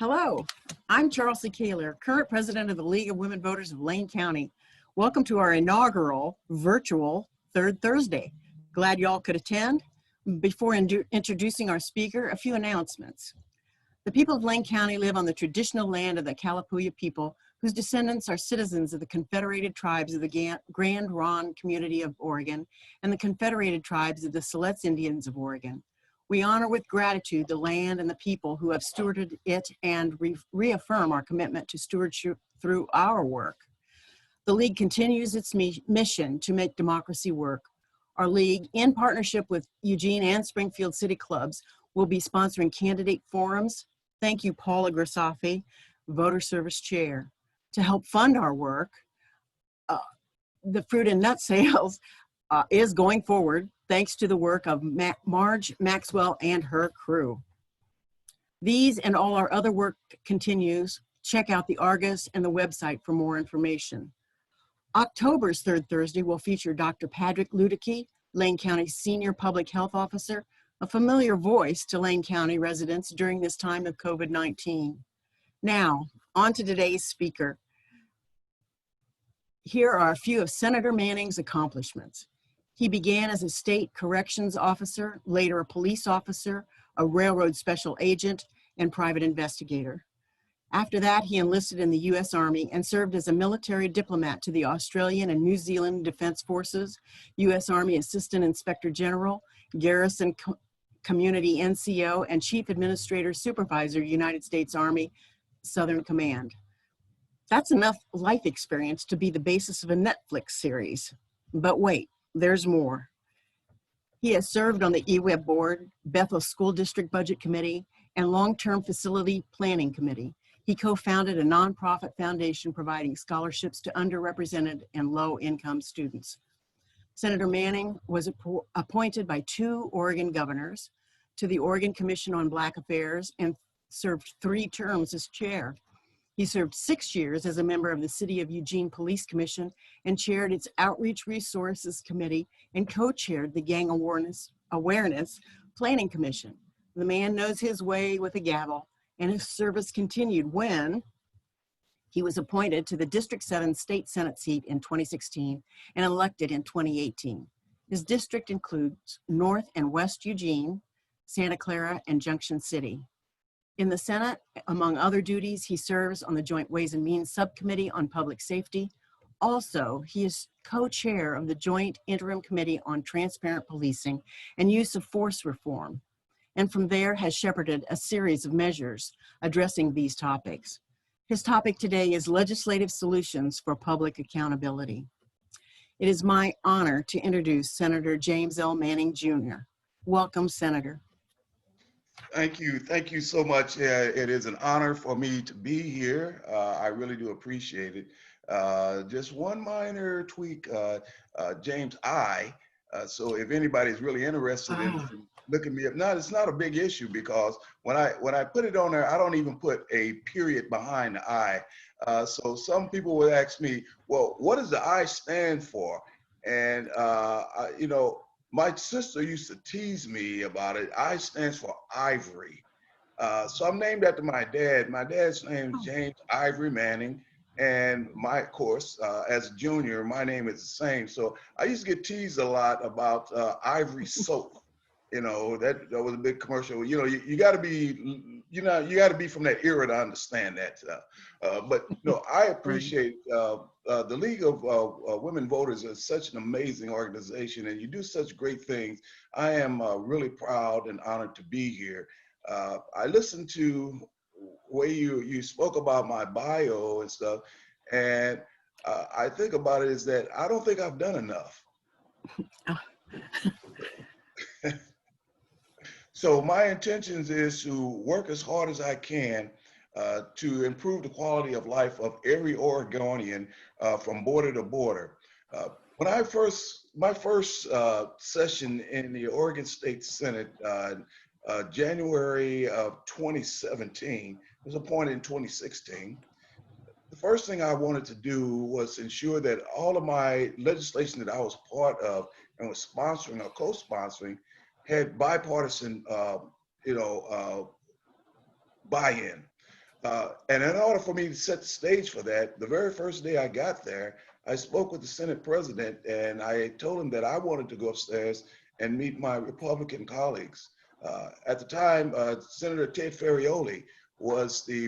Hello, I'm Charles C. Kaler, current president of the League of Women Voters of Lane County. Welcome to our inaugural virtual Third Thursday. Glad y'all could attend. Before introducing our speaker, a few announcements. The people of Lane County live on the traditional land of the Kalapuya people, whose descendants are citizens of the Confederated Tribes of the Grand Ronde Community of Oregon and the Confederated Tribes of the Siletz Indians of Oregon. We honor with gratitude the land and the people who have stewarded it and reaffirm our commitment to stewardship through our work. The League continues its mission to make democracy work. Our League, in partnership with Eugene and Springfield City Clubs, will be sponsoring candidate forums. Thank you, Paula Grisafi, Voter Service Chair. To help fund our work, the fruit and nut sales is going forward thanks to the work of Marge Maxwell and her crew. These and all our other work continues. Check out the Argus and the website for more information. October's Third Thursday will feature Dr. Patrick Ludicky, Lane County Senior Public Health Officer, a familiar voice to Lane County residents during this time of COVID-19. Now, on to today's speaker. Here are a few of Senator Manning's accomplishments. He began as a state corrections officer, later a police officer, a railroad special agent, and private investigator. After that, he enlisted in the U.S. Army and served as a military diplomat to the Australian and New Zealand Defense Forces, U.S. Army Assistant Inspector General, Garrison Community NCO, and Chief Administrator Supervisor, United States Army Southern Command. That's enough life experience to be the basis of a Netflix series. But wait, there's more. He has served on the EWEB board, Bethel School District Budget Committee, and Long-Term Facility Planning Committee. He co-founded a nonprofit foundation providing scholarships to underrepresented and low-income students. Senator Manning was appointed by 2 Oregon governors to the Oregon Commission on Black Affairs and served 3 terms as chair. He served 6 years as a member of the City of Eugene Police Commission and chaired its Outreach Resources Committee and co-chaired the Gang Awareness Planning Commission. The man knows his way with a gavel, and his service continued when he was appointed to the District 7 State Senate seat in 2016 and elected in 2018. His district includes North and West Eugene, Santa Clara, and Junction City. In the Senate, among other duties, he serves on the Joint Ways and Means Subcommittee on Public Safety. Also, he is co-chair of the Joint Interim Committee on Transparent Policing and Use of Force Reform, and from there has shepherded a series of measures addressing these topics. His topic today is legislative solutions for public accountability. It is my honor to introduce Senator James L. Manning, Jr. Welcome, Senator. Thank you so much. It is an honor for me to be here. I really do appreciate it. Just one minor tweak, James I. So if anybody's really interested in looking me up, no, it's not a big issue because when I put it on there, I don't even put a period behind the I. So some people would ask me, well, what does the I stand for? And you know, my sister used to tease me about it. I stands for Ivory. So I'm named after my dad. My dad's name is James Ivory Manning. And of course, as a junior, my name is the same. So I used to get teased a lot about Ivory soap. You know, that was a big commercial. You know, you got to be, you got to be from that era to understand that. But no, I appreciate the League of Women Voters is such an amazing organization, and you do such great things. I am really proud and honored to be here. I listened to where you spoke about my bio and stuff, and I think about it is that I don't think I've done enough. So my intentions is to work as hard as I can to improve the quality of life of every Oregonian from border to border. When my first session in the Oregon State Senate, January of 2017, was appointed in 2016. The first thing I wanted to do was ensure that all of my legislation that I was part of and was sponsoring or co-sponsoring had bipartisan, buy-in. And in order for me to set the stage for that, the very first day I got there, I spoke with the Senate president and I told him that I wanted to go upstairs and meet my Republican colleagues. At the time, Senator Ted Ferrioli was the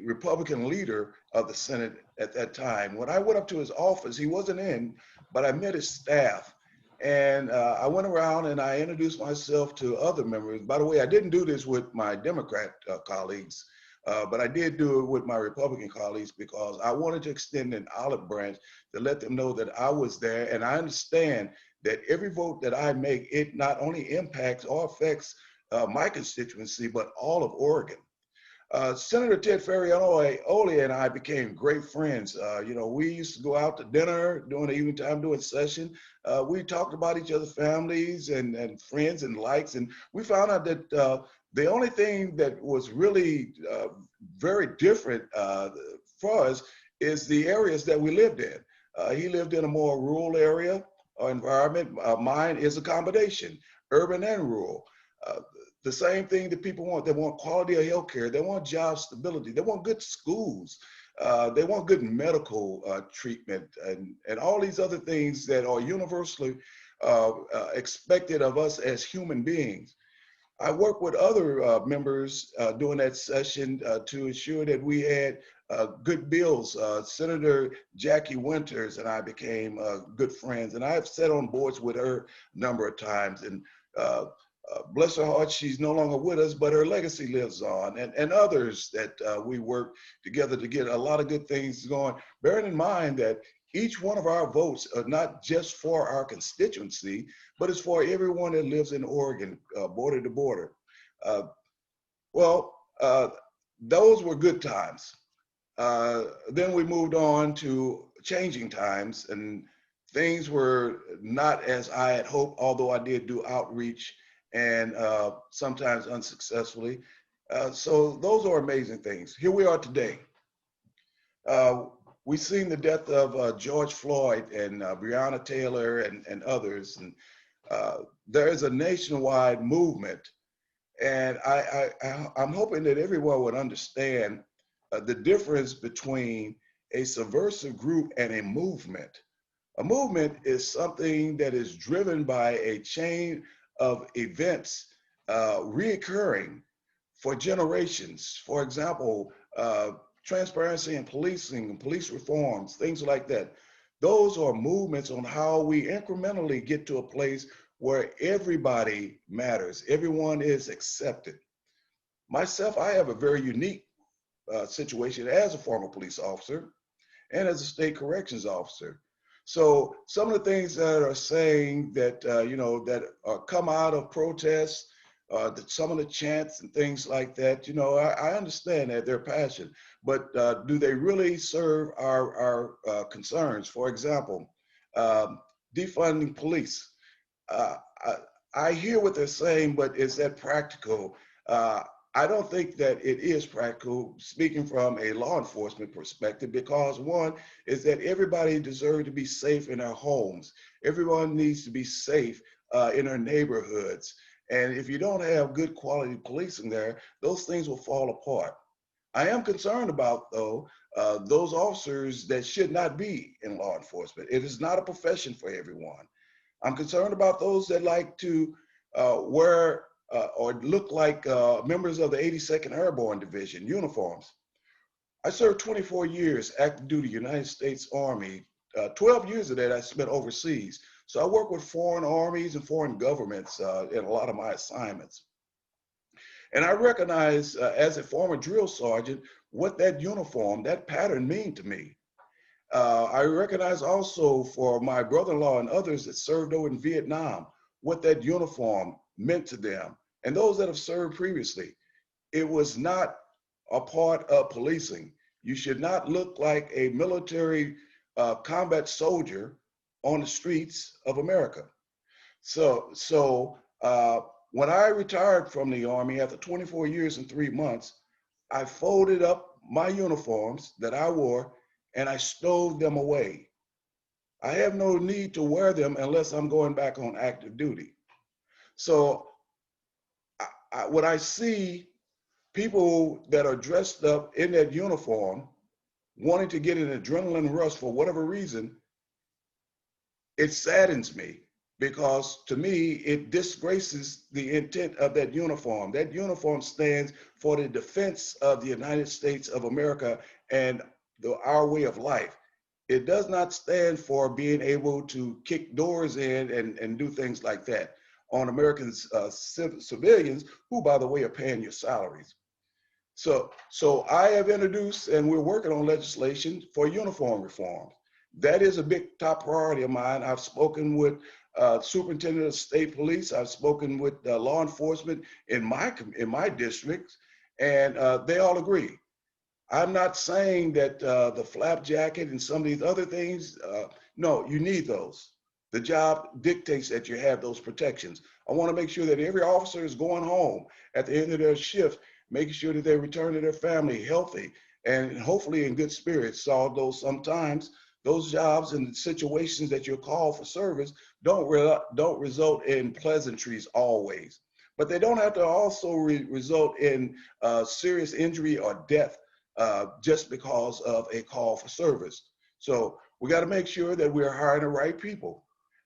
Republican leader of the Senate at that time. When I went up to his office, he wasn't in, but I met his staff. And I went around and I introduced myself to other members. By the way, I didn't do this with my Democrat colleagues, but I did do it with my Republican colleagues because I wanted to extend an olive branch to let them know that I was there. And I understand that every vote that I make, it not only impacts or affects my constituency, but all of Oregon. Senator Ted Ferrioli and I became great friends. We used to go out to dinner during the evening time, during session. We talked about each other's families and friends and likes, and we found out that the only thing that was really very different for us is the areas that we lived in. He lived in a more rural area or environment. Mine is a combination, urban and rural. The same thing that people want. They want quality of health care. They want job stability. They want good schools. They want good medical treatment and all these other things that are universally expected of us as human beings. I worked with other members during that session to ensure that we had good bills. Senator Jackie Winters and I became good friends, and I've sat on boards with her a number of times. And bless her heart, she's no longer with us, but her legacy lives on, and others that we work together to get a lot of good things going. Bearing in mind that each one of our votes are not just for our constituency, but it's for everyone that lives in Oregon, border to border. Well, those were good times. Then we moved on to changing times, and things were not as I had hoped, although I did do outreach and sometimes unsuccessfully. So those are amazing things. Here we are today. We've seen the death of George Floyd and Breonna Taylor and others, and there is a nationwide movement. And I'm hoping that everyone would understand the difference between a subversive group and a movement. A movement is something that is driven by a chain of events reoccurring for generations. For example, transparency in policing and police reforms, things like that. Those are movements on how we incrementally get to a place where everybody matters, everyone is accepted. Myself, I have a very unique situation as a former police officer and as a state corrections officer. So some of the things that are saying that, that are come out of protests, that some of the chants and things like that, I understand that they're passionate, but do they really serve our concerns? For example, defunding police. I hear what they're saying, but is that practical? I don't think that it is practical, speaking from a law enforcement perspective, because one is that everybody deserves to be safe in their homes. Everyone needs to be safe in their neighborhoods. And if you don't have good quality policing there, those things will fall apart. I am concerned about, though, those officers that should not be in law enforcement. It is not a profession for everyone. I'm concerned about those that like to wear or look like members of the 82nd Airborne Division uniforms. I served 24 years active duty United States Army. 12 years of that I spent overseas. So I work with foreign armies and foreign governments in a lot of my assignments. And I recognize as a former drill sergeant what that uniform, that pattern mean to me. I recognize also for my brother-in-law and others that served over in Vietnam, what that uniform meant to them. And those that have served previously, it was not a part of policing. You should not look like a military combat soldier on the streets of America. So when I retired from the Army after 24 years and 3 months, I folded up my uniforms that I wore and I stowed them away. I have no need to wear them unless I'm going back on active duty. So when I see people that are dressed up in that uniform, wanting to get an adrenaline rush for whatever reason, it saddens me because to me, it disgraces the intent of that uniform. That uniform stands for the defense of the United States of America and our way of life. It does not stand for being able to kick doors in and do things like that on Americans, civilians, who, by the way, are paying your salaries. So I have introduced, and we're working on legislation for uniform reform. That is a big top priority of mine. I've spoken with superintendent of state police. I've spoken with law enforcement in my districts, and they all agree. I'm not saying that the flap jacket and some of these other things, no, you need those. The job dictates that you have those protections. I want to make sure that every officer is going home at the end of their shift, making sure that they return to their family healthy and hopefully in good spirits. Although sometimes those jobs and situations that you're called for service don't result in pleasantries always, but they don't have to also result in serious injury or death just because of a call for service. So we got to make sure that we're hiring the right people.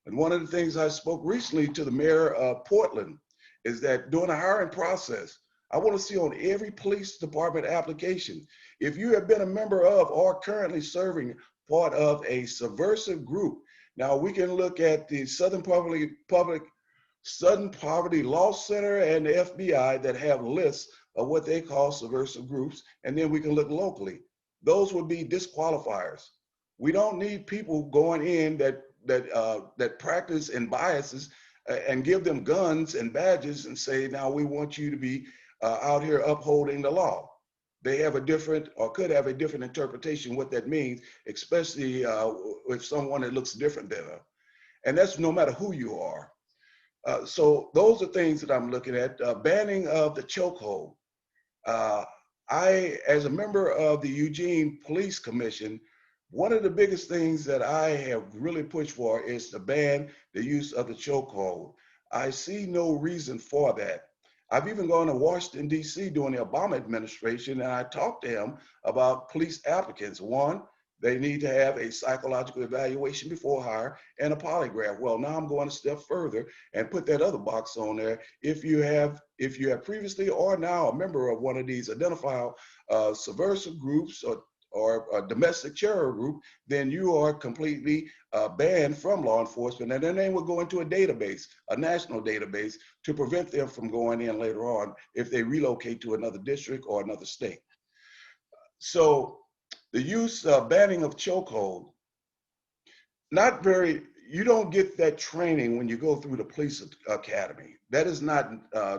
And one of the things I spoke recently to the mayor of Portland is that during the hiring process, I want to see on every police department application, if you have been a member of or currently serving part of a subversive group. Now we can look at the Southern Poverty Law Center and the FBI that have lists of what they call subversive groups, and then we can look locally. Those would be disqualifiers. We don't need people going in that practice and biases and give them guns and badges and say, now we want you to be out here upholding the law. They have a different or could have a different interpretation what that means, especially with someone that looks different than them. And that's no matter who you are. So those are things that I'm looking at. Banning of the chokehold. I, as a member of the Eugene Police Commission, one of the biggest things that I have really pushed for is to ban the use of the chokehold. I see no reason for that. I've even gone to Washington, D.C. during the Obama administration, and I talked to him about police applicants. One, they need to have a psychological evaluation before hire and a polygraph. Well, now I'm going a step further and put that other box on there. If you have previously or now a member of one of these identifiable subversive groups or a domestic terror group, then you are completely banned from law enforcement, and their name will go into a database, a national database, to prevent them from going in later on if they relocate to another district or another state. So the banning of chokehold, you don't get that training when you go through the police academy. That is not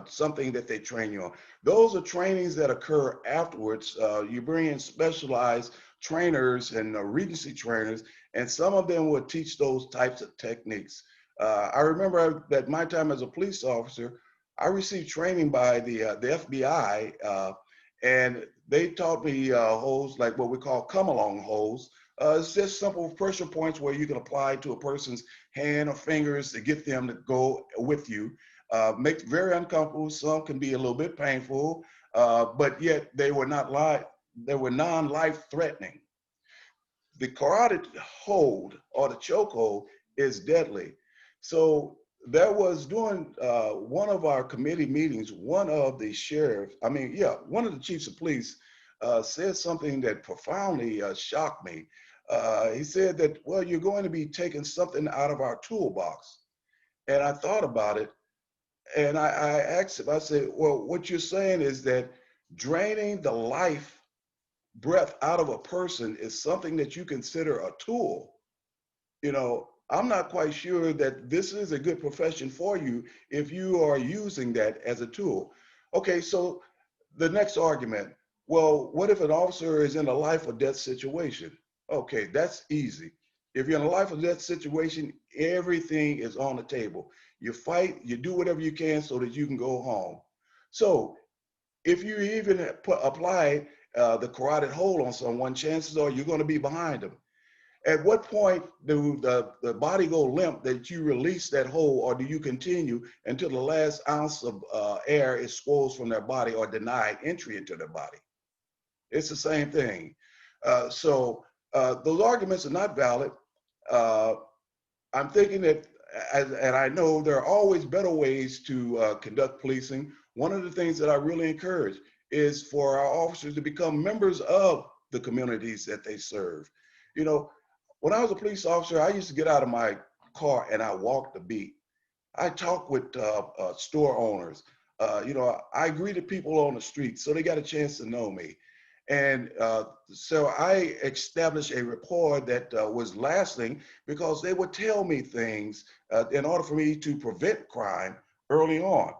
something that they train you on. Those are trainings that occur afterwards. You bring in specialized trainers and Regency trainers, and some of them will teach those types of techniques. I remember that my time as a police officer, I received training by the FBI, and they taught me holds like what we call come-along holds. It's just simple pressure points where you can apply to a person's hand or fingers to get them to go with you. Make it very uncomfortable. Some can be a little bit painful, but yet they were non-life threatening. The carotid hold or the chokehold is deadly. So there was during one of our committee meetings, one of the chiefs of police said something that profoundly shocked me. He said that, well, you're going to be taking something out of our toolbox. And I thought about it, and I asked him, I said, well, what you're saying is that draining the life breath out of a person is something that you consider a tool. I'm not quite sure that this is a good profession for you if you are using that as a tool. Okay, so the next argument, well, what if an officer is in a life or death situation? Okay, that's easy. If you're in a life or death situation, everything is on the table. You fight, you do whatever you can so that you can go home. So if you even apply the carotid hold on someone, chances are you're going to be behind them. At what point do the body go limp that you release that hold, or do you continue until the last ounce of air is squeezed from their body or denied entry into their body? It's the same thing. Those arguments are not valid. I'm thinking that, and I know there are always better ways to conduct policing. One of the things that I really encourage is for our officers to become members of the communities that they serve. You know, when I was a police officer, I used to get out of my car and I walked the beat. I talked with store owners. I greeted people on the street, so they got a chance to know me. And so I established a rapport that was lasting because they would tell me things in order for me to prevent crime early on.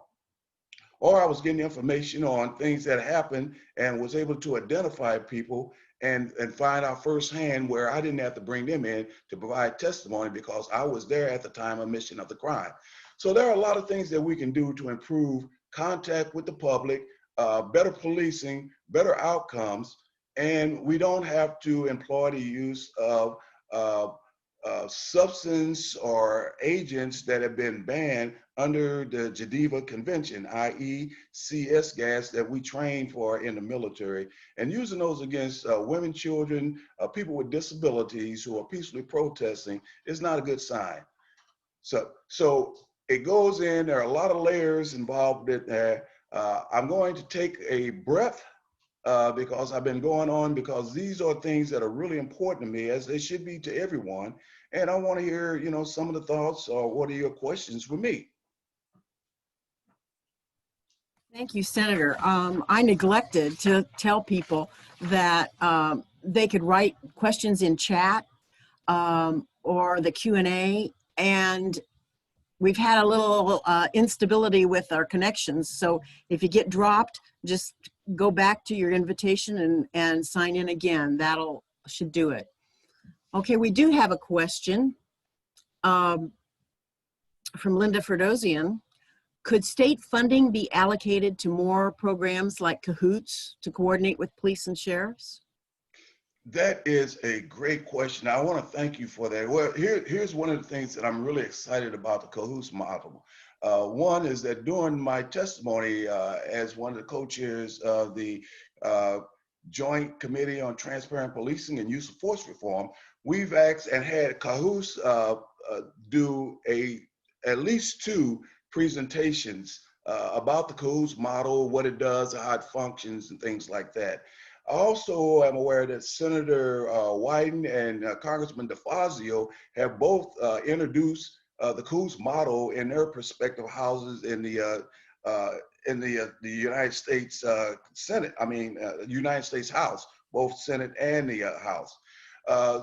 Or I was getting information on things that happened and was able to identify people and find out firsthand where I didn't have to bring them in to provide testimony because I was there at the time of mission of the crime. So there are a lot of things that we can do to improve contact with the public, better policing, better outcomes, and we don't have to employ the use of substance or agents that have been banned under the Geneva Convention, i.e. CS gas that we train for in the military, and using those against women, children, people with disabilities who are peacefully protesting is not a good sign. So it goes in, there are a lot of layers involved in there. I'm going to take a breath because I've been going on because these are things that are really important to me, as they should be to everyone. And I want to hear, some of the thoughts or what are your questions for me? Thank you, Senator. I neglected to tell people that they could write questions in chat or the Q&A, and we've had a little instability with our connections. So if you get dropped, just go back to your invitation and sign in again. Should do it. Okay, we do have a question from Linda Ferdosian. Could state funding be allocated to more programs like Cahoots to coordinate with police and sheriffs? That is a great question. I want to thank you for that. Well, here's one of the things that I'm really excited about the Cahoots model. One is that during my testimony as one of the co-chairs of the Joint Committee on Transparent Policing and Use of Force Reform, we've asked and had Cahoots do at least 2 presentations about the Cahoots model, what it does, how it functions, and things like that. I also am aware that Senator Wyden and Congressman DeFazio have both introduced the Cahoots model in their respective houses in the United States Senate. United States House, both Senate and the House.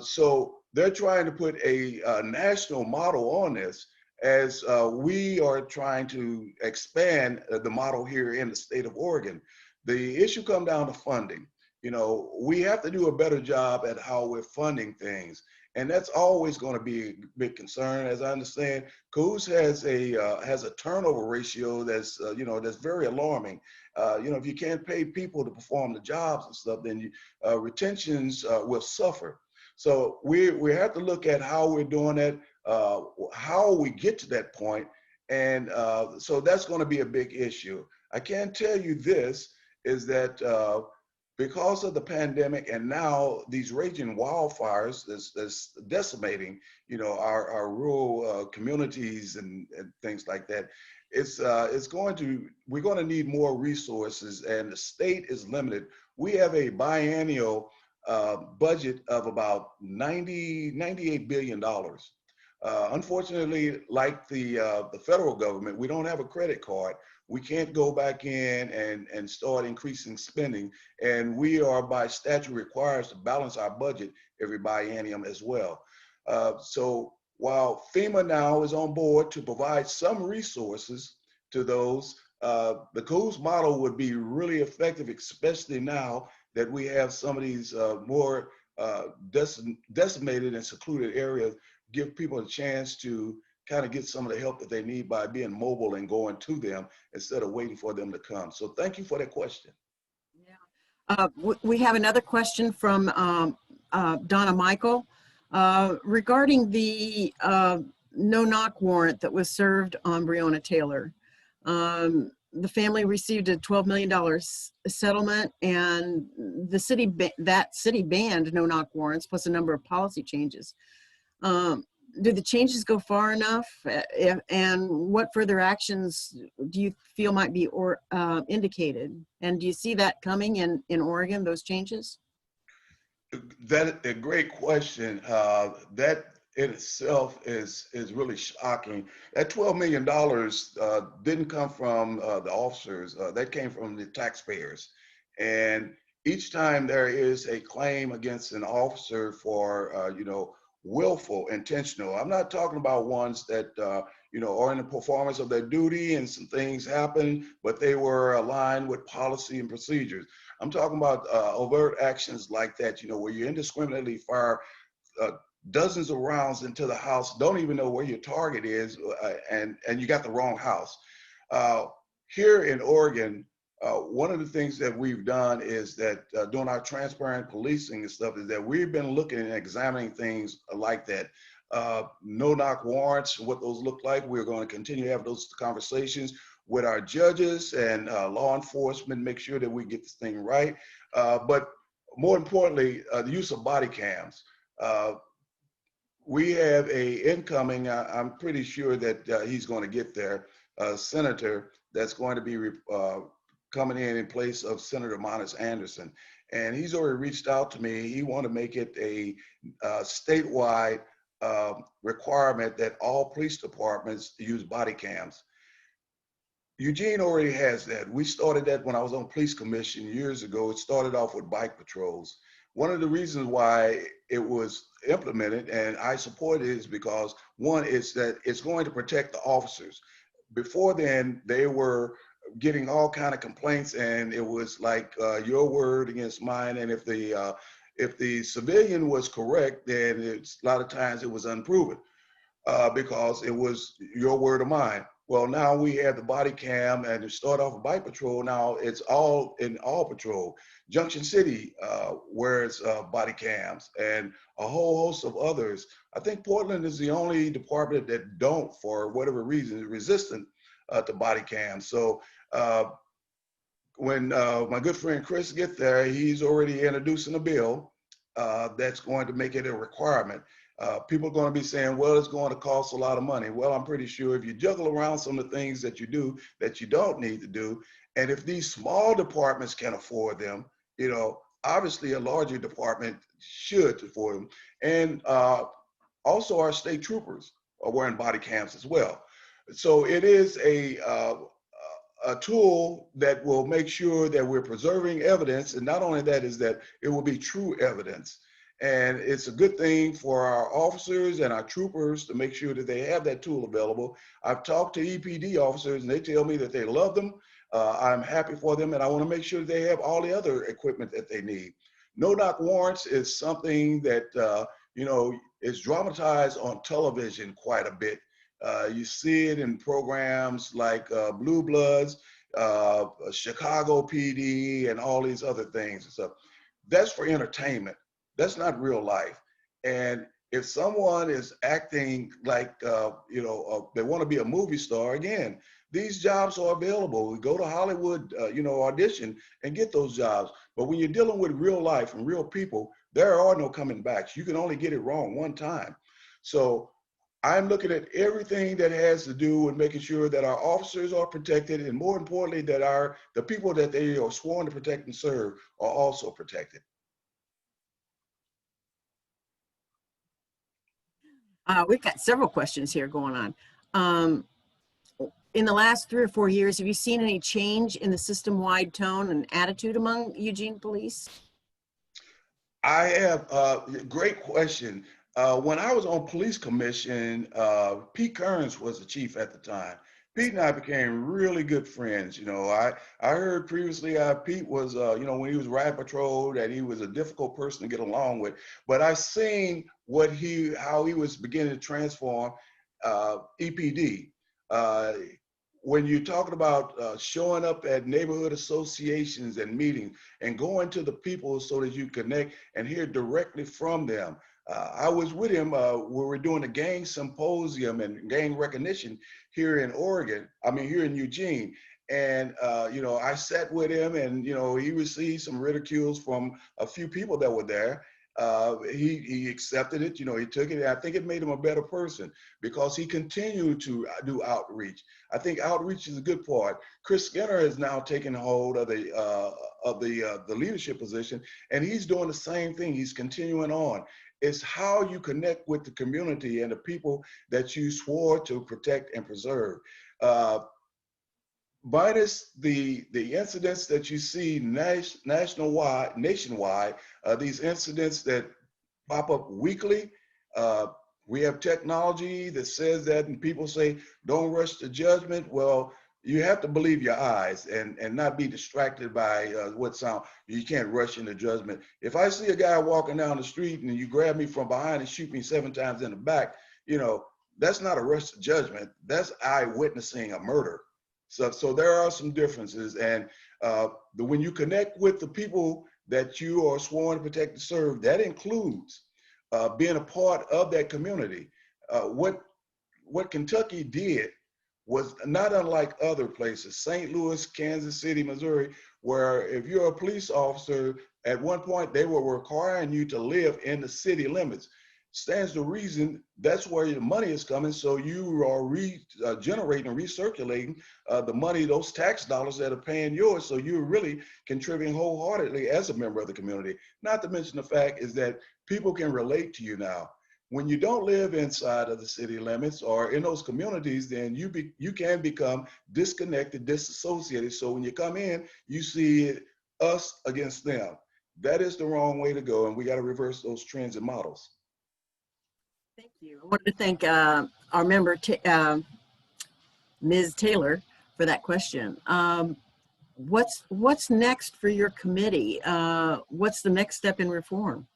So they're trying to put a national model on this, as we are trying to expand the model here in the state of Oregon. The issue comes down to funding. We have to do a better job at how we're funding things. And that's always going to be a big concern. As I understand, Cahoots has a turnover ratio that's that's very alarming. If you can't pay people to perform the jobs and stuff, then retentions will suffer. So we have to look at how we're doing that, how we get to that point, and so that's going to be a big issue. I can tell you this is that because of the pandemic and now these raging wildfires that's decimating, our rural communities and things like that, we're going to need more resources, and the state is limited. We have a biennial budget of about $98 billion. Unfortunately, like the federal government, we don't have a credit card. We can't go back in and start increasing spending. And we are by statute required to balance our budget every biennium as well. So while FEMA now is on board to provide some resources to those, the Cahoots model would be really effective, especially now that we have some of these more decimated and secluded areas, give people a chance to kind of get some of the help that they need by being mobile and going to them instead of waiting for them to come. So thank you for that question. Yeah. We have another question from Donna Michael. Regarding the no-knock warrant that was served on Breonna Taylor, the family received a $12 million settlement, and that city banned no-knock warrants plus a number of policy changes. Do the changes go far enough? And what further actions do you feel might be indicated? And do you see that coming in Oregon, those changes? That a great question. That in itself is really shocking. That $12 million didn't come from the officers. That came from the taxpayers. And each time there is a claim against an officer for, willful, intentional. I'm not talking about ones that, are in the performance of their duty and some things happen, but they were aligned with policy and procedures. I'm talking about overt actions like that, where you indiscriminately fire dozens of rounds into the house, don't even know where your target is, and you got the wrong house. Here in Oregon, one of the things that we've done is that doing our transparent policing and stuff is that we've been looking and examining things like that. No-knock warrants, what those look like. We're going to continue to have those conversations with our judges and law enforcement, make sure that we get this thing right. But more importantly, the use of body cams. We have a incoming, I'm pretty sure that he's going to get there, senator that's going to be coming in place of Senator Monis Anderson. And he's already reached out to me. He want to make it a statewide requirement that all police departments use body cams. Eugene already has that. We started that when I was on police commission years ago. It started off with bike patrols. One of the reasons why it was implemented and I support it is because one is that it's going to protect the officers. Before then, they were getting all kind of complaints, and it was like your word against mine. And if the civilian was correct, then a lot of times it was unproven because it was your word or mine. Well, now we have the body cam, and to start off with bike patrol, now it's all in all patrol. Junction City wears body cams, and a whole host of others. I think Portland is the only department that don't, for whatever reason, is resistant to body cams. So when my good friend Chris gets there, he's already introducing a bill that's going to make it a requirement. People are going to be saying, well, it's going to cost a lot of money. Well, I'm pretty sure if you juggle around some of the things that you do that you don't need to do, and if these small departments can afford them, obviously a larger department should afford them. And also our state troopers are wearing body cams as well. So it is a tool that will make sure that we're preserving evidence. And not only that, is that it will be true evidence. And it's a good thing for our officers and our troopers to make sure that they have that tool available. I've talked to EPD officers and they tell me that they love them. I'm happy for them, and I want to make sure they have all the other equipment that they need. No-knock warrants is something that, is dramatized on television quite a bit. You see it in programs like Blue Bloods, Chicago PD, and all these other things and stuff. That's for entertainment. That's not real life. And if someone is acting like, they want to be a movie star, again, these jobs are available. We go to Hollywood, audition and get those jobs. But when you're dealing with real life and real people, there are no coming backs. You can only get it wrong one time. So I'm looking at everything that has to do with making sure that our officers are protected, and more importantly, that the people that they are sworn to protect and serve are also protected. We've got several questions here going on. In the last 3 or 4 years, have you seen any change in the system-wide tone and attitude among Eugene police? I have great question. When I was on police commission, Pete Kearns was the chief at the time. Pete and I became really good friends. I heard previously Pete was, when he was riot patrol, that he was a difficult person to get along with. But I seen how he was beginning to transform EPD. When you're talking about showing up at neighborhood associations and meetings and going to the people so that you connect and hear directly from them. I was with him where we're doing a gang symposium and gang recognition here in Oregon, here in Eugene. And, I sat with him and, he received some ridicules from a few people that were there. He accepted it, he took it. And I think it made him a better person because he continued to do outreach. I think outreach is a good part. Chris Skinner has now taken hold of the leadership position, and he's doing the same thing. He's continuing on. It's how you connect with the community and the people that you swore to protect and preserve. Minus the incidents that you see nationwide, these incidents that pop up weekly. We have technology that says that, and people say, don't rush to judgment. Well, you have to believe your eyes and not be distracted by what sound. You can't rush into judgment. If I see a guy walking down the street and you grab me from behind and shoot me 7 times in the back, that's not a rush to judgment. That's eyewitnessing a murder. So there are some differences. And when you connect with the people that you are sworn to protect and serve, that includes being a part of that community. What Kentucky did was not unlike other places, St. Louis, Kansas City, Missouri, where if you're a police officer, at one point they were requiring you to live in the city limits. Stands to reason that's where your money is coming. So you are generating, recirculating the money, those tax dollars that are paying yours. So you're really contributing wholeheartedly as a member of the community. Not to mention the fact is that people can relate to you now. When you don't live inside of the city limits or in those communities, then you can become disconnected, disassociated. So when you come in, you see us against them. That is the wrong way to go, and we got to reverse those trends and models. Thank you. I wanted to thank our member, Ms. Taylor, for that question. What's next for your committee? What's the next step in reform?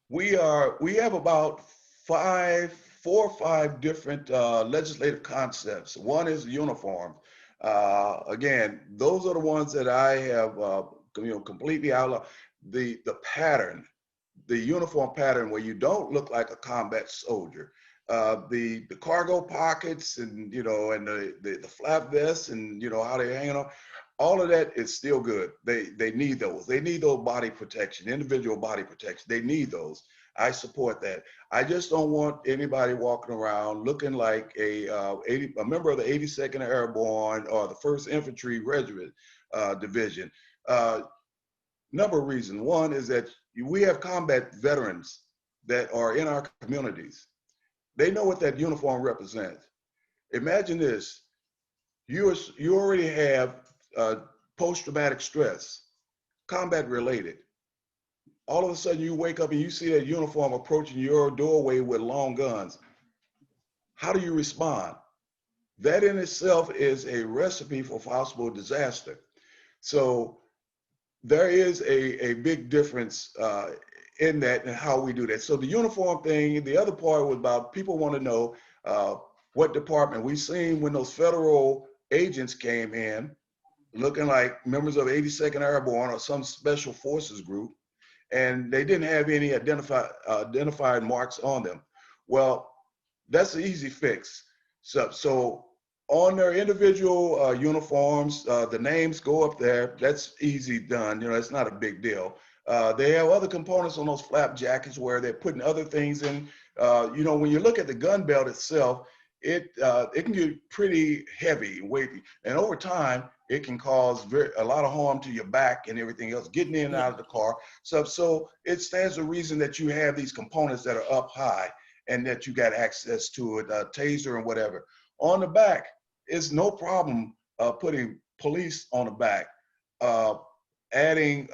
We have about 4 or 5 different legislative concepts. One is uniform. Again, those are the ones that I have completely outlined. The pattern, the uniform pattern where you don't look like a combat soldier. The cargo pockets and and the flap vests and how they're hanging on. All of that is still good. They need those. They need those body protection, individual body protection. They need those. I support that. I just don't want anybody walking around looking like a member of the 82nd Airborne or the 1st Infantry Regiment Division. Number of reasons. One is that we have combat veterans that are in our communities. They know what that uniform represents. Imagine this. You already have post-traumatic stress, combat related. All of a sudden you wake up and you see that uniform approaching your doorway with long guns. How do you respond? That in itself is a recipe for possible disaster. So there is a big difference in that and how we do that. So the uniform thing, the other part was about people want to know what department. We've seen when those federal agents came in looking like members of 82nd Airborne or some special forces group, and they didn't have any identified marks on them. Well, that's an easy fix. So on their individual uniforms, the names go up there. That's easy done. It's not a big deal. They have other components on those flap jackets where they're putting other things in. When you look at the gun belt itself, it can get pretty heavy and weighty, and over time it can cause a lot of harm to your back and everything else, getting in and out of the car. So it stands to reason that you have these components that are up high and that you got access to it, taser and whatever. On the back, it's no problem putting police on the back, adding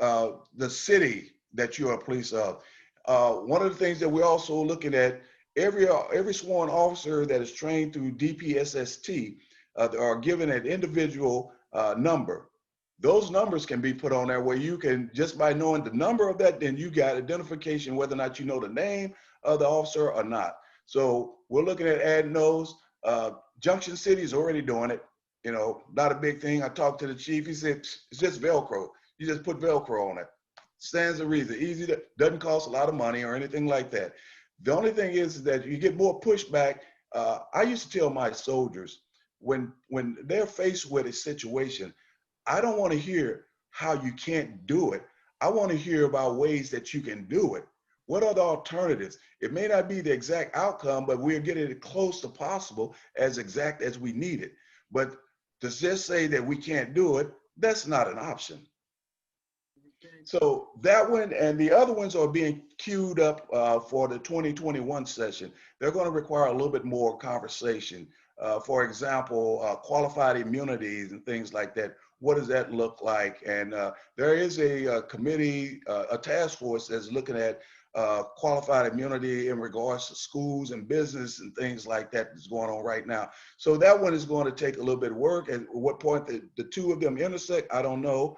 the city that you're a police of. One of the things that we're also looking at, every sworn officer that is trained through DPSST are given an individual number. Those numbers can be put on there where you can, just by knowing the number of that, then you got identification whether or not you know the name of the officer or not. So we're looking at adding those. Junction City is already doing it. Not a big thing. I talked to the chief. He said it's just Velcro. You just put Velcro on it. Stands to reason. Easy, to, doesn't cost a lot of money or anything like that. The only thing is that you get more pushback. I used to tell my soldiers when they're faced with a situation, I don't want to hear how you can't do it. I want to hear about ways that you can do it. What are the alternatives? It may not be the exact outcome, but we're getting it close to possible, as exact as we need it. But to just say that we can't do it, that's not an option. So that one and the other ones are being queued up for the 2021 session. They're going to require a little bit more conversation. For example, qualified immunities and things like that. What does that look like? And there is a committee, a task force that's looking at qualified immunity in regards to schools and business and things like that that's going on right now. So that one is going to take a little bit of work. At what point the two of them intersect, I don't know.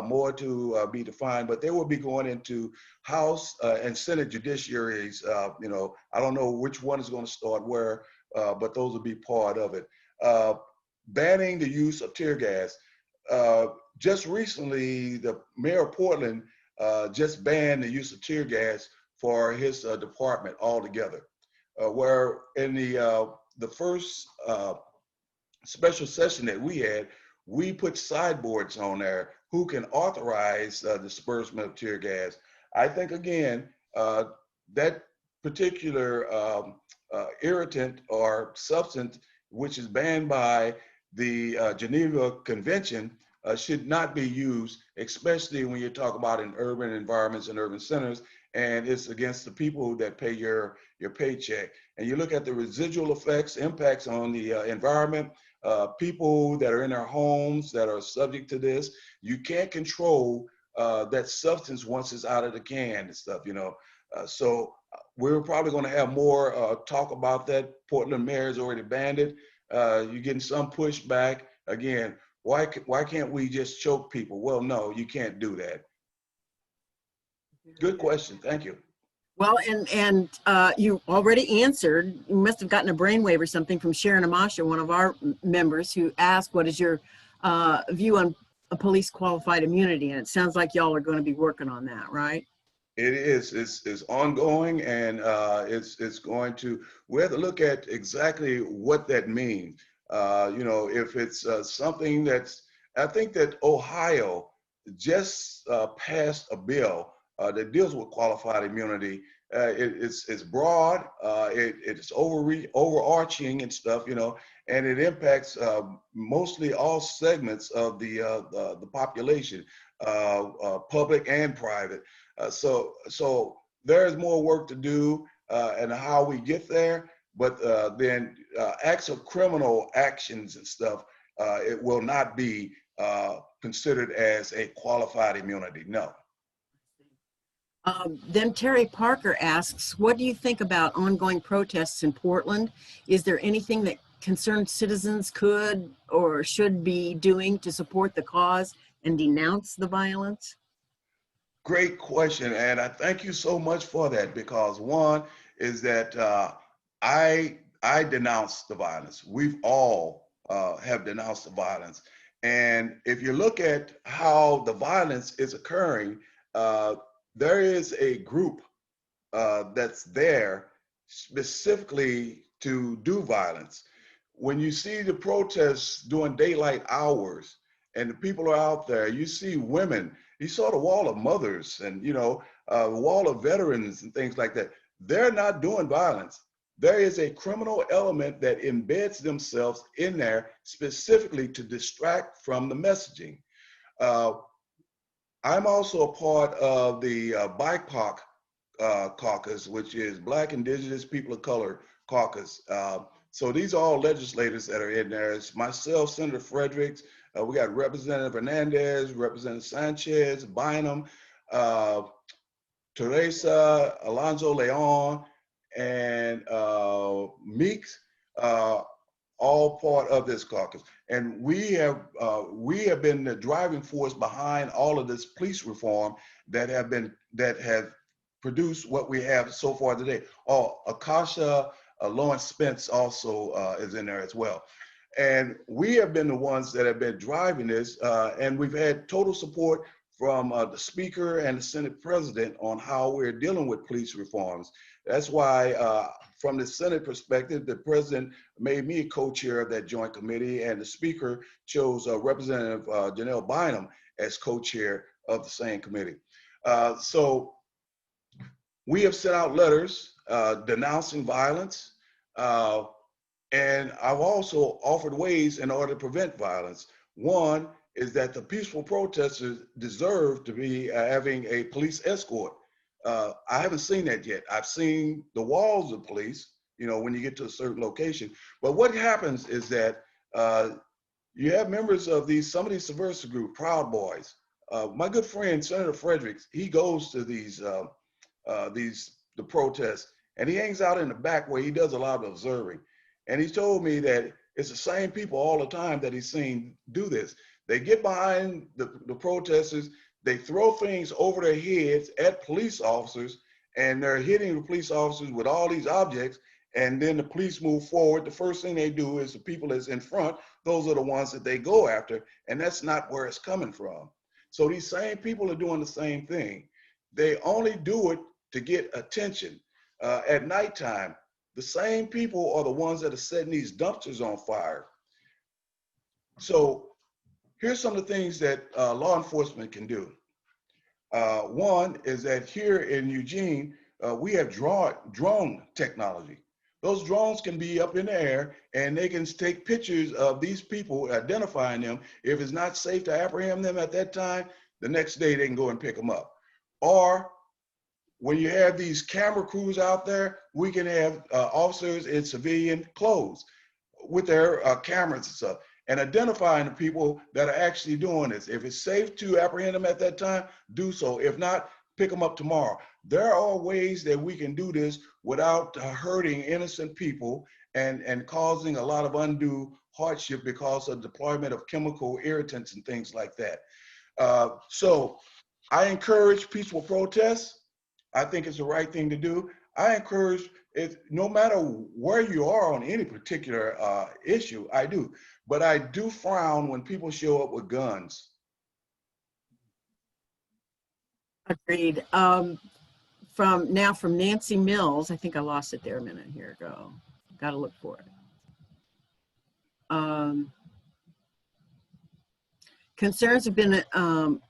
More to be defined, but they will be going into House and Senate judiciaries. You know, I don't know which one is going to start where, but those will be part of it. Banning the use of tear gas. Just recently, the mayor of Portland just banned the use of tear gas for his department altogether. Where in the first special session that we had, we put sideboards on there who can authorize disbursement of tear gas. I think, again, that particular irritant or substance, which is banned by the Geneva Convention, should not be used, especially when you talk about in urban environments and urban centers, and it's against the people that pay your paycheck. And you look at the residual effects, impacts on the environment, people that are in their homes that are subject to this. You can't control that substance once it's out of the can and stuff, you know. So we're probably going to have more talk about that. Portland mayor has already banned it. You're getting some pushback. Again, why can't we just choke people? Well, no, you can't do that. Good question. Thank you. Well, and you already answered. You must have gotten a brainwave or something from Sharon Amasha, one of our members, who asked, what is your view on a police qualified immunity? And it sounds like y'all are going to be working on that, right? It is. It's ongoing, and it's going to. We have to look at exactly what that means. You know, if it's something that's. I think that Ohio just passed a bill that deals with qualified immunity. It's broad. It's overarching and stuff. You know, and it impacts mostly all segments of the population, public and private. So there's more work to do and how we get there, but then acts of criminal actions and stuff, it will not be considered as a qualified immunity, no. Then Terry Parker asks, what do you think about ongoing protests in Portland? Is there anything that concerned citizens could or should be doing to support the cause and denounce the violence? Great question, and I thank you so much for that, because one is that I denounce the violence. We've all have denounced the violence, and if you look at how the violence is occurring, there is a group that's there specifically to do violence. When you see the protests during daylight hours and the people are out there, you see women, you saw the wall of mothers and, you know, the wall of veterans and things like that. They're not doing violence. There is a criminal element that embeds themselves in there specifically to distract from the messaging. I'm also a part of the BIPOC caucus, which is Black, Indigenous, People of Color caucus. So these are all legislators that are in there. It's myself, Senator Fredericks. We got Representative Hernandez, Representative Sanchez, Bynum, Teresa, Alonzo Leon, and Meeks, all part of this caucus. And we have been the driving force behind all of this police reform that have produced what we have so far today. Oh, Akasha Lawrence Spence also is in there as well. And we have been the ones that have been driving this, and we've had total support from the Speaker and the Senate President on how we're dealing with police reforms. That's why, from the Senate perspective, the President made me co-chair of that joint committee, and the Speaker chose Representative Janelle Bynum as co-chair of the same committee. So we have sent out letters denouncing violence, and I've also offered ways in order to prevent violence. One is that the peaceful protesters deserve to be having a police escort. I haven't seen that yet. I've seen the walls of police, you know, when you get to a certain location. But what happens is that you have members of some of these subversive groups, Proud Boys. My good friend, Senator Fredericks, he goes to the protests, and he hangs out in the back where he does a lot of observing. And he told me that it's the same people all the time that he's seen do this. They get behind the protesters, they throw things over their heads at police officers, and they're hitting the police officers with all these objects, and then the police move forward. The first thing they do is the people that's in front, those are the ones that they go after, and that's not where it's coming from. So these same people are doing the same thing. They only do it to get attention. At nighttime, the same people are the ones that are setting these dumpsters on fire. So here's some of the things that law enforcement can do. One is that here in Eugene, we have drone technology. Those drones can be up in the air, and they can take pictures of these people, identifying them. If it's not safe to apprehend them at that time, the next day they can go and pick them up. Or when you have these camera crews out there, we can have officers in civilian clothes with their cameras and stuff, and identifying the people that are actually doing this. If it's safe to apprehend them at that time, do so. If not, pick them up tomorrow. There are ways that we can do this without hurting innocent people and causing a lot of undue hardship because of deployment of chemical irritants and things like that. So I encourage peaceful protests. I think it's the right thing to do. I encourage it, no matter where you are on any particular issue, I do. But I do frown when people show up with guns. Agreed. From Nancy Mills, I think I lost it there a minute here ago. Got to look for it. Concerns have been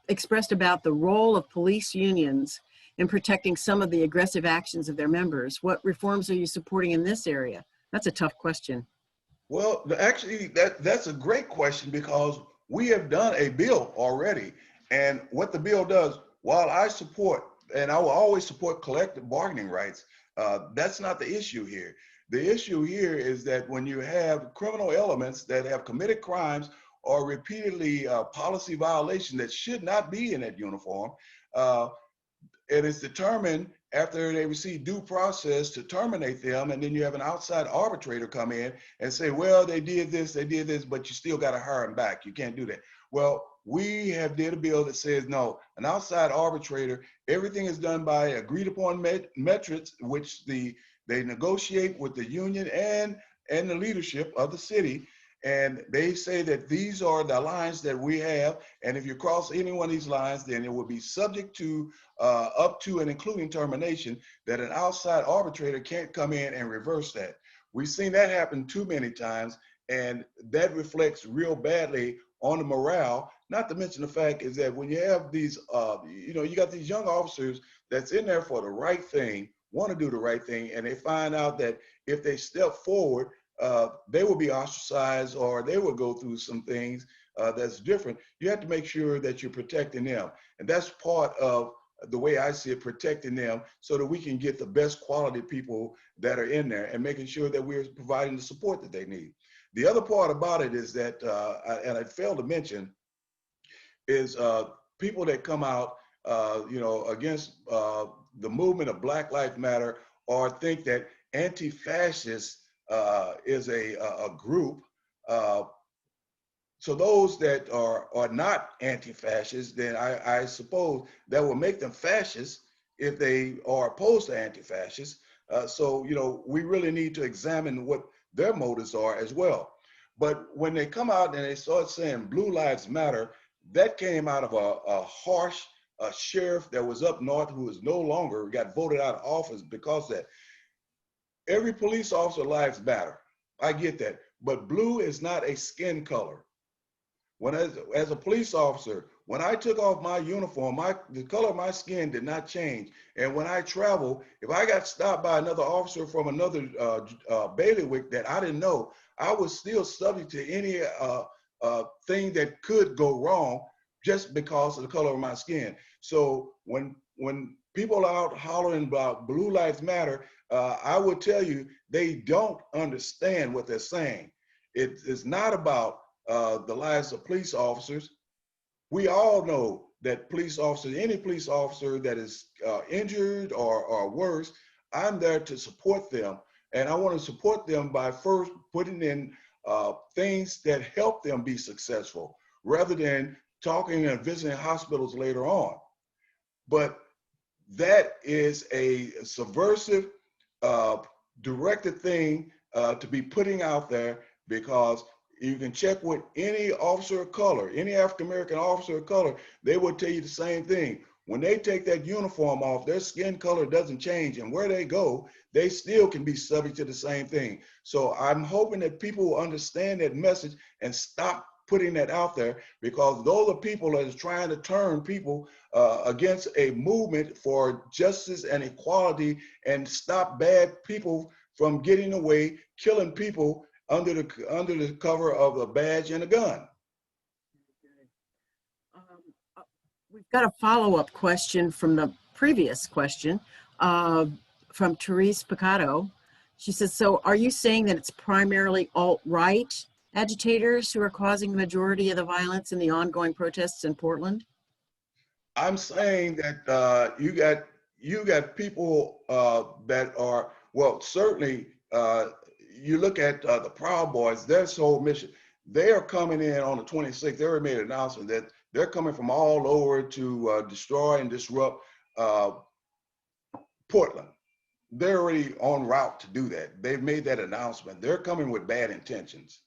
expressed about the role of police unions in protecting some of the aggressive actions of their members. What reforms are you supporting in this area? That's a tough question. Well, actually, that's a great question, because we have done a bill already. And what the bill does, while I support, and I will always support collective bargaining rights, that's not the issue here. The issue here is that when you have criminal elements that have committed crimes or repeatedly policy violation that should not be in that uniform, it is determined after they receive due process to terminate them, and then you have an outside arbitrator come in and say, well, they did this, but you still got to hire them back. You can't do that. Well, we have did a bill that says, no, an outside arbitrator, everything is done by agreed upon metrics, which they negotiate with the union and the leadership of the city. And they say that these are the lines that we have. And if you cross any one of these lines, then it will be subject to up to and including termination, that an outside arbitrator can't come in and reverse that. We've seen that happen too many times, and that reflects real badly on the morale. Not to mention the fact is that when you have these, you got these young officers that's in there for the right thing, want to do the right thing, and they find out that if they step forward, they will be ostracized, or they will go through some things that's different. You have to make sure that you're protecting them. And that's part of the way I see it, protecting them so that we can get the best quality people that are in there and making sure that we're providing the support that they need. The other part about it is that, and I failed to mention, is people that come out, against the movement of Black Lives Matter, or think that anti-fascist is a group. So those that are not anti-fascist, then I suppose that will make them fascists if they are opposed to anti-fascists. So we really need to examine what their motives are as well. But when they come out and they start saying Blue Lives Matter, That came out of a harsh sheriff that was up north who is no longer, got voted out of office because of that. Every police officer lives matter. I get that. But blue is not a skin color. When as a police officer, when I took off my uniform, the color of my skin did not change. And when I travel, if I got stopped by another officer from another bailiwick that I didn't know, I was still subject to any thing that could go wrong just because of the color of my skin. So when people are out hollering about Blue Lives Matter, I would tell you they don't understand what they're saying. It's not about the lives of police officers. We all know that police officers, any police officer that is injured or worse, I'm there to support them. And I want to support them by first putting in things that help them be successful rather than talking and visiting hospitals later on. But that is a subversive, directed thing to be putting out there, because you can check with any officer of color, any African-American officer of color, they will tell you the same thing. When they take that uniform off, their skin color doesn't change, and where they go, they still can be subject to the same thing. So I'm hoping that people will understand that message and stop putting that out there, because those are people that is trying to turn people against a movement for justice and equality and stop bad people from getting away, killing people under the cover of a badge and a gun. We've got a follow-up question from the previous question from Therese Picado. She says, so are you saying that it's primarily alt-right agitators who are causing the majority of the violence in the ongoing protests in Portland? I'm saying that you got people that are, well, certainly you look at the Proud Boys, their sole mission, they are coming in on the 26th. They already made an announcement that they're coming from all over to destroy and disrupt Portland. They're already en route to do that. They've made that announcement. They're coming with bad intentions.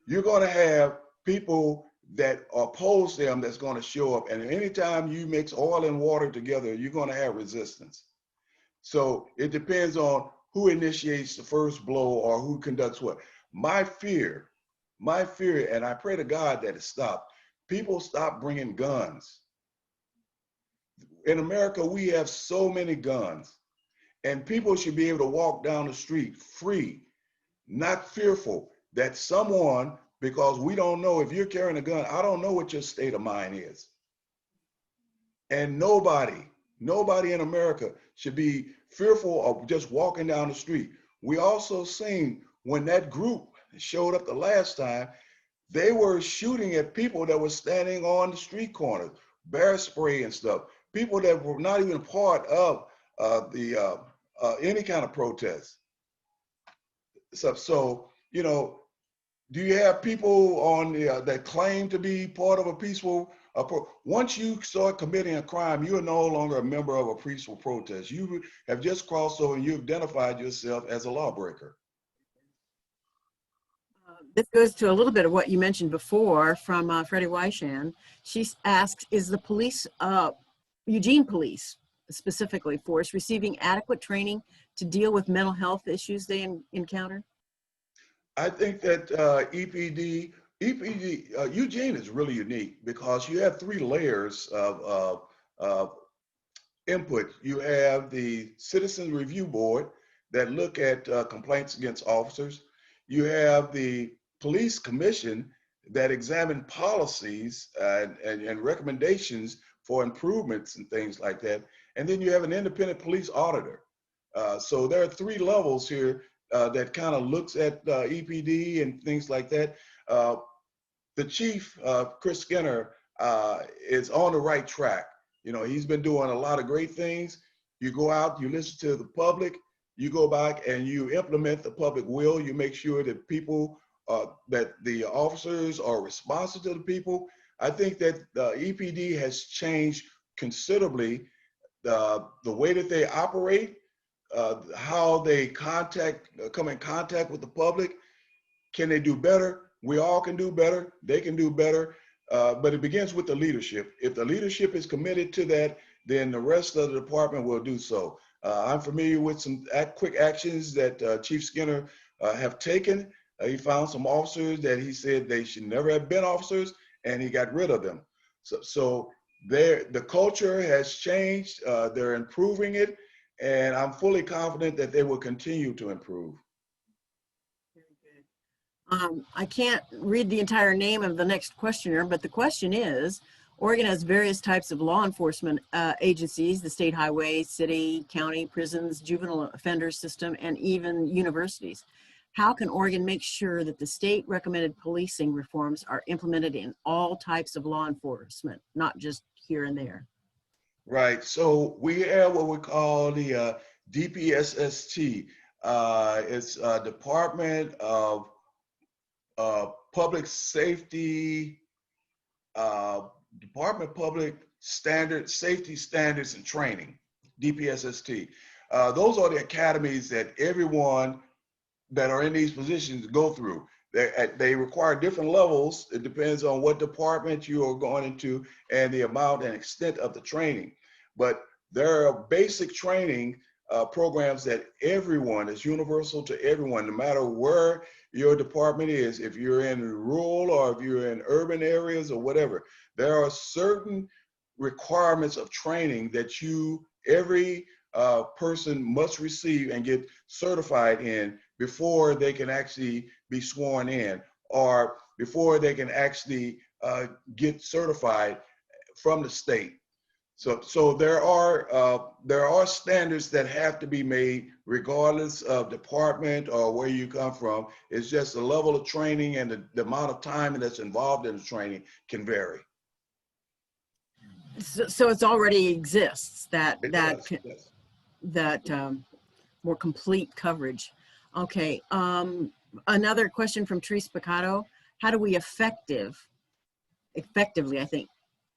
You're going to have people that oppose them that's going to show up. And anytime you mix oil and water together, you're going to have resistance. So it depends on who initiates the first blow or who conducts what. My fear, and I pray to God that it stopped, people stop bringing guns. In America, we have so many guns, and people should be able to walk down the street free, not fearful that someone, because we don't know if you're carrying a gun, I don't know what your state of mind is. And nobody in America should be fearful of just walking down the street. We also seen when that group showed up the last time, they were shooting at people that were standing on the street corners, bear spray and stuff, people that were not even part of any kind of protest. So, you know, do you have people on that claim to be part of a peaceful? Once you start committing a crime, you are no longer a member of a peaceful protest. You have just crossed over and you identified yourself as a lawbreaker. This goes to a little bit of what you mentioned before from Freddie Weishan. She asks, is the police, Eugene police specifically force, receiving adequate training to deal with mental health issues they encounter? I think that Eugene is really unique because you have three layers of input. You have the Citizen Review Board that look at complaints against officers. You have the Police Commission that examine policies and recommendations for improvements and things like that. And then you have an independent police auditor. So there are three levels here that kind of looks at EPD and things like that. The chief, Chris Skinner, is on the right track. You know, he's been doing a lot of great things. You go out, you listen to the public, you go back and you implement the public will. You make sure that people, that the officers are responsive to the people. I think that the EPD has changed considerably the way that they operate, how they come in contact with the public. Can they do better? We all can do better. They can do better. but it begins with the leadership. If the leadership is committed to that, then the rest of the department will do so. I'm familiar with some quick actions that Chief Skinner have taken. He found some officers that he said they should never have been officers, and he got rid of them. So the culture has changed. They're improving it, and I'm fully confident that they will continue to improve. I can't read the entire name of the next questioner, but the question is, Oregon has various types of law enforcement agencies, the state highway, city, county, prisons, juvenile offender system, and even universities. How can Oregon make sure that the state recommended policing reforms are implemented in all types of law enforcement, not just here and there? Right. So we have what we call the DPSST. It's Department of Public Safety, Department of Public Safety Standards and Training, DPSST. Those are the academies that everyone that are in these positions go through. They require different levels. It depends on what department you are going into and the amount and extent of the training. But there are basic training programs that everyone is universal to everyone, no matter where your department is. If you're in rural or if you're in urban areas or whatever, there are certain requirements of training that every person must receive and get certified in before they can actually be sworn in, or before they can actually get certified from the state. So there are standards that have to be made regardless of department or where you come from. It's just the level of training and the amount of time that's involved in the training can vary. So it's already exists that Yes. more complete coverage. Okay. Another question from Therese Picado. How do we effectively, I think,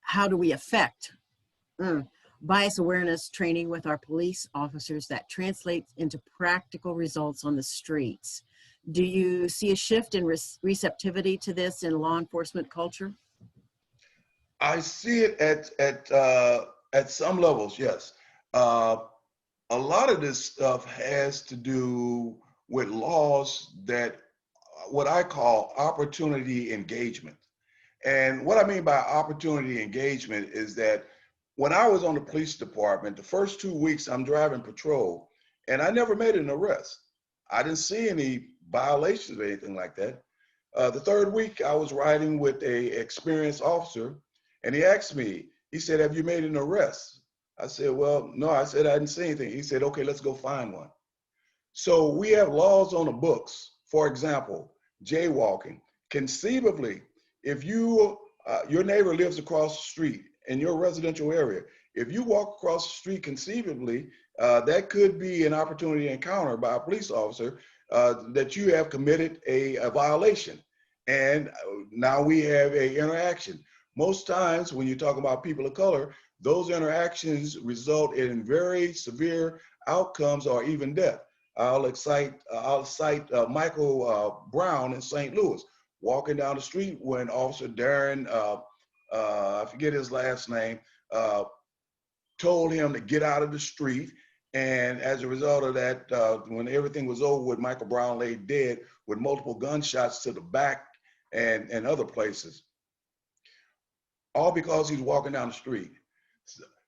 how do we affect bias awareness training with our police officers that translates into practical results on the streets? Do you see a shift in receptivity to this in law enforcement culture? I see it at some levels, yes. A lot of this stuff has to do with laws that what I call opportunity engagement. And what I mean by opportunity engagement is that when I was on the police department, the first 2 weeks I'm driving patrol, and I never made an arrest. I didn't see any violations or anything like that. The third week I was riding with a experienced officer, and he asked me, he said, "Have you made an arrest?" I said, "Well, no." I said, "I didn't see anything." He said, "Okay, let's go find one." So we have laws on the books. For example, jaywalking. Conceivably, if your neighbor lives across the street in your residential area, if you walk across the street conceivably, that could be an opportunity encounter by a police officer that you have committed a violation. And now we have an interaction. Most times when you talk about people of color, those interactions result in very severe outcomes or even death. I'll cite Michael Brown in St. Louis, walking down the street when Officer Darren, I forget his last name, told him to get out of the street. And as a result of that, when everything was over with, Michael Brown lay dead with multiple gunshots to the back and other places, all because he's walking down the street.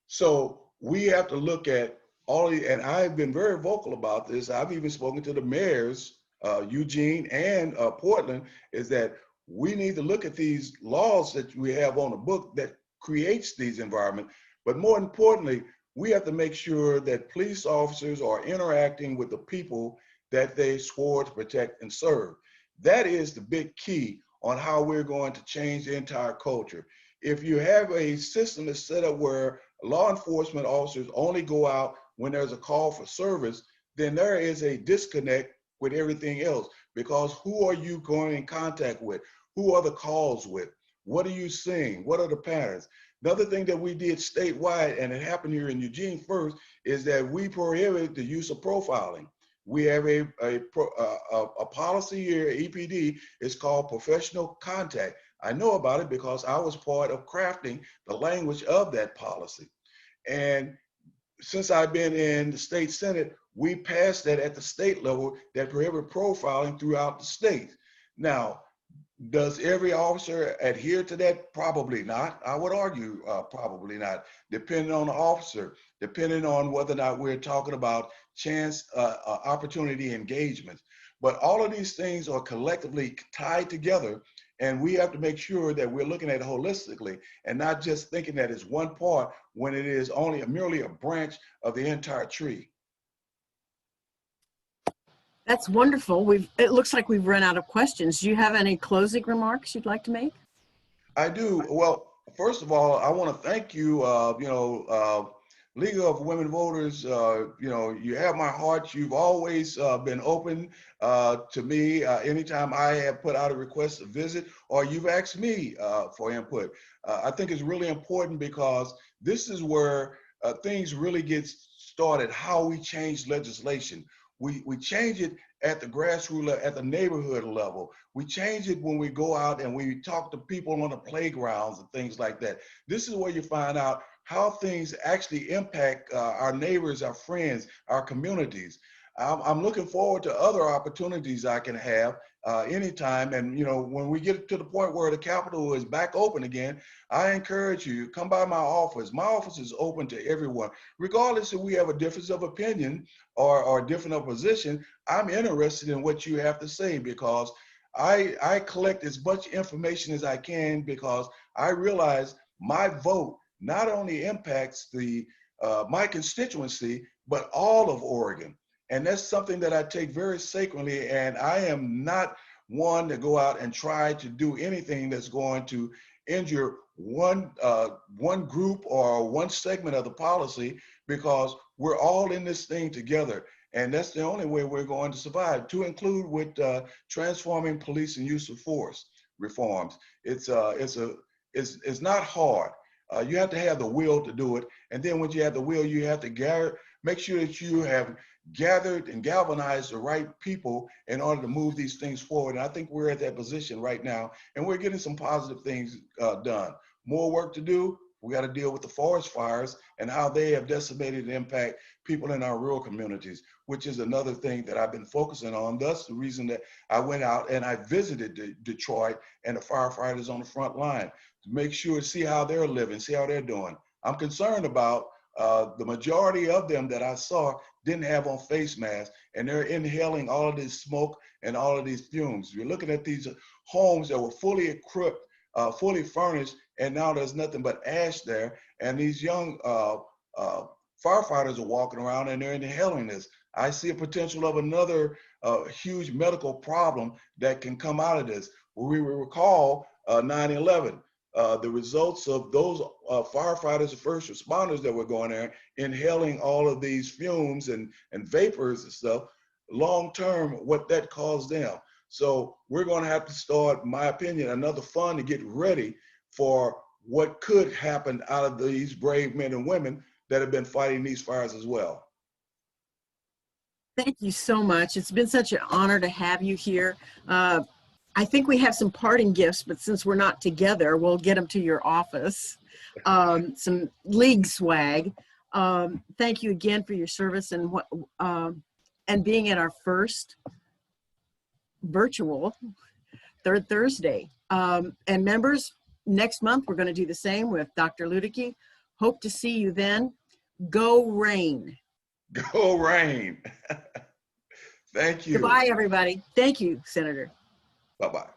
So we have to look at and I've been very vocal about this. I've even spoken to the mayors, Eugene and Portland, is that we need to look at these laws that we have on the book that creates these environments. But more importantly, we have to make sure that police officers are interacting with the people that they swore to protect and serve. That is the big key on how we're going to change the entire culture. If you have a system that's set up where law enforcement officers only go out when there's a call for service, then there is a disconnect with everything else, because who are you going in contact with? Who are the calls with? What are you seeing? What are the patterns? Another thing that we did statewide, and it happened here in Eugene first, is that we prohibited the use of profiling. We have a policy here at EPD. It's called professional contact. I know about it because I was part of crafting the language of that policy. And since I've been in the state Senate, we passed that at the state level that prohibit profiling throughout the state. Now, does every officer adhere to that? Probably not. I would argue probably not, depending on the officer, depending on whether or not we're talking about chance opportunity engagements. But all of these things are collectively tied together, and we have to make sure that we're looking at it holistically and not just thinking that it's one part when it is only merely a branch of the entire tree. That's wonderful. It looks like we've run out of questions. Do you have any closing remarks you'd like to make? I do. Well, first of all, I want to thank you. League of Women Voters. You have my heart. You've always been open to me anytime I have put out a request to visit, or you've asked me for input. I think it's really important because this is where things really get started. How we change legislation. We change it at the grassroots, at the neighborhood level. We change it when we go out and we talk to people on the playgrounds and things like that. This is where you find out how things actually impact our neighbors, our friends, our communities. I'm looking forward to other opportunities I can have anytime. And, when we get to the point where the Capitol is back open again, I encourage you, come by my office. My office is open to everyone, regardless if we have a difference of opinion or different of position. I'm interested in what you have to say because I collect as much information as I can because I realize my vote not only impacts my constituency, but all of Oregon. And that's something that I take very sacredly. And I am not one to go out and try to do anything that's going to injure one group or one segment of the policy, because we're all in this thing together. And that's the only way we're going to survive, to include with transforming police and use of force reforms. It's not hard. You have to have the will to do it. And then once you have the will, you have to make sure that you have gathered and galvanized the right people in order to move these things forward. And I think we're at that position right now, and we're getting some positive things done. More work to do. We got to deal with the forest fires and how they have decimated and impact people in our rural communities, which is another thing that I've been focusing on. Thus, the reason that I went out and I visited Detroit and the firefighters on the front line to make sure, see how they're living, see how they're doing. I'm concerned about the majority of them that I saw didn't have on face masks, and they're inhaling all of this smoke and all of these fumes. You're looking at these homes that were fully equipped, fully furnished, and now there's nothing but ash there. And these young firefighters are walking around and they're inhaling this. I see a potential of another huge medical problem that can come out of this. We will recall 9/11. The results of those firefighters and first responders that were going there, inhaling all of these fumes and vapors and stuff, long term, what that caused them. So we're going to have to start, in my opinion, another fund to get ready for what could happen out of these brave men and women that have been fighting these fires as well. Thank you so much. It's been such an honor to have you here. I think we have some parting gifts, but since we're not together, we'll get them to your office. Some league swag. Thank you again for your service and being at our first virtual third Thursday. And members, next month we're going to do the same with Dr. Luedeke. Hope to see you then. Go Rain. Go Rain. Thank you. Goodbye, everybody. Thank you, Senator. Bye-bye.